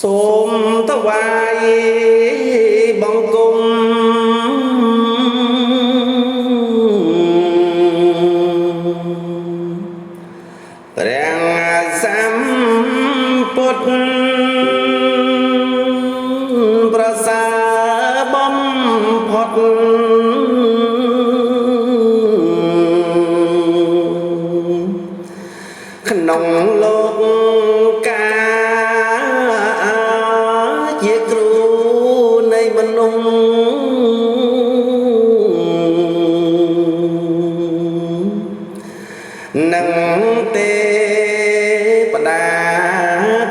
សូមថ្វាយបង្គំព្រះសម្ពុទ្ធប្រសើរបំផុតក្នុងលោកកាជាគ្រូនៃមនុស្សនឹងទេបតា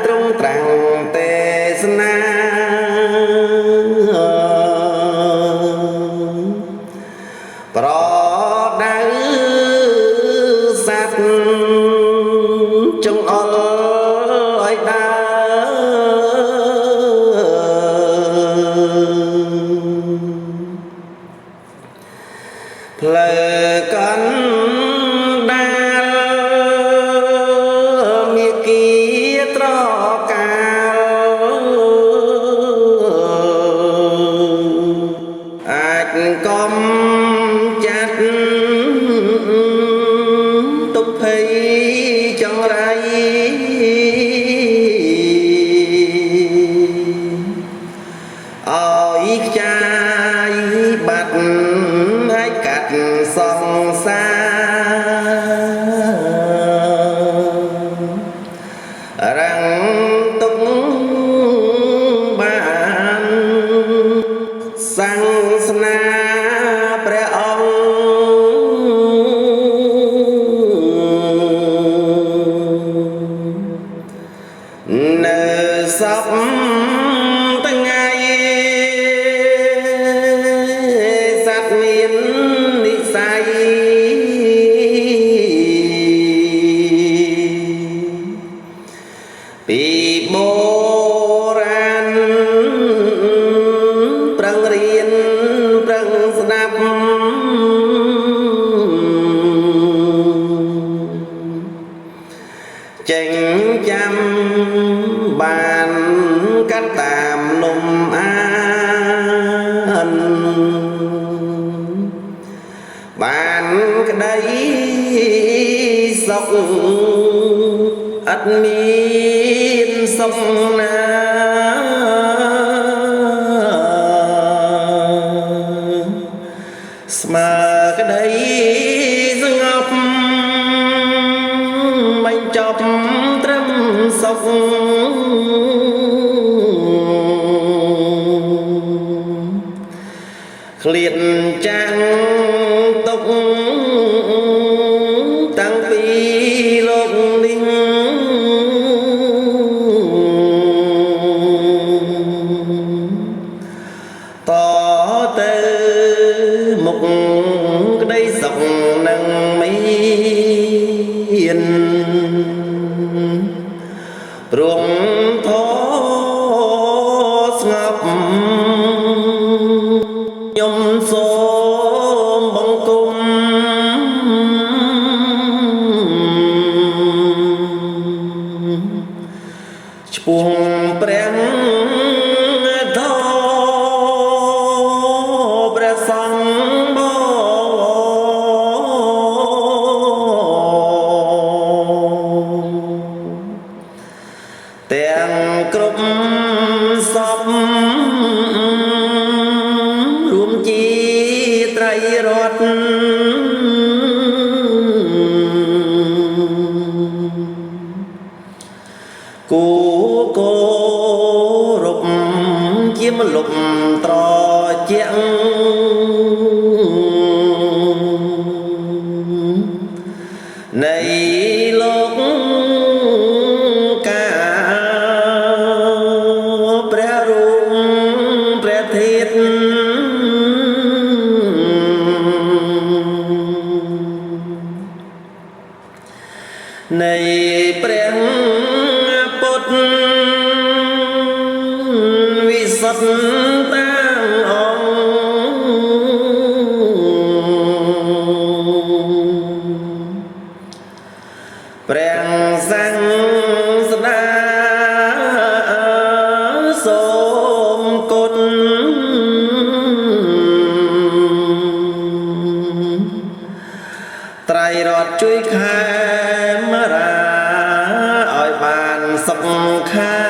ត្រង់ត្រាំងទេសនាប្រដៅសត្វចង្អុលឲ្យដើផ្លូវកណ្ដាលមាគីត្រកាលអាចកុំចាត់ទុកភ័យចង្រៃឲ្យខ្ចាយបាត់ឲ្យកាត់សង្សាររាំងទុកបានសាសនាព្រះអង្គនៅសពថ្ងៃសត្វមាននិស័យពីបុរាណប្រឹងរៀនប្រឹងស្ដាប់ចេញចាំបានកាត់តាមនំអានបានក្តីសុខអត់មានសុខណាស្មើក្តីស្ងប់មិនចប់ត្រឹមសុខឃ្លាតចាំងទុកតាំងពីលោកនេះតទៅមុខក្តីសុខនឹងមានព្រមធម៌ស្ងប់ខ្ញុំសូមបង្គំឆ្ពោះព្រះធម៌ព្រះសង្ឃទាំងគ្រប់សពរួមជាត្រៃរតន៍គូគោរពជាមលុបត្រជាក់នៃលោកកាព្រះរូបព្រះធាតុនៃព្រះពុទ្ធវិសុទ្ធតាអង្គព្រះសង្ឃស្ដា ត្រៃរតជួយខែមរាឲ្យបានសុខខា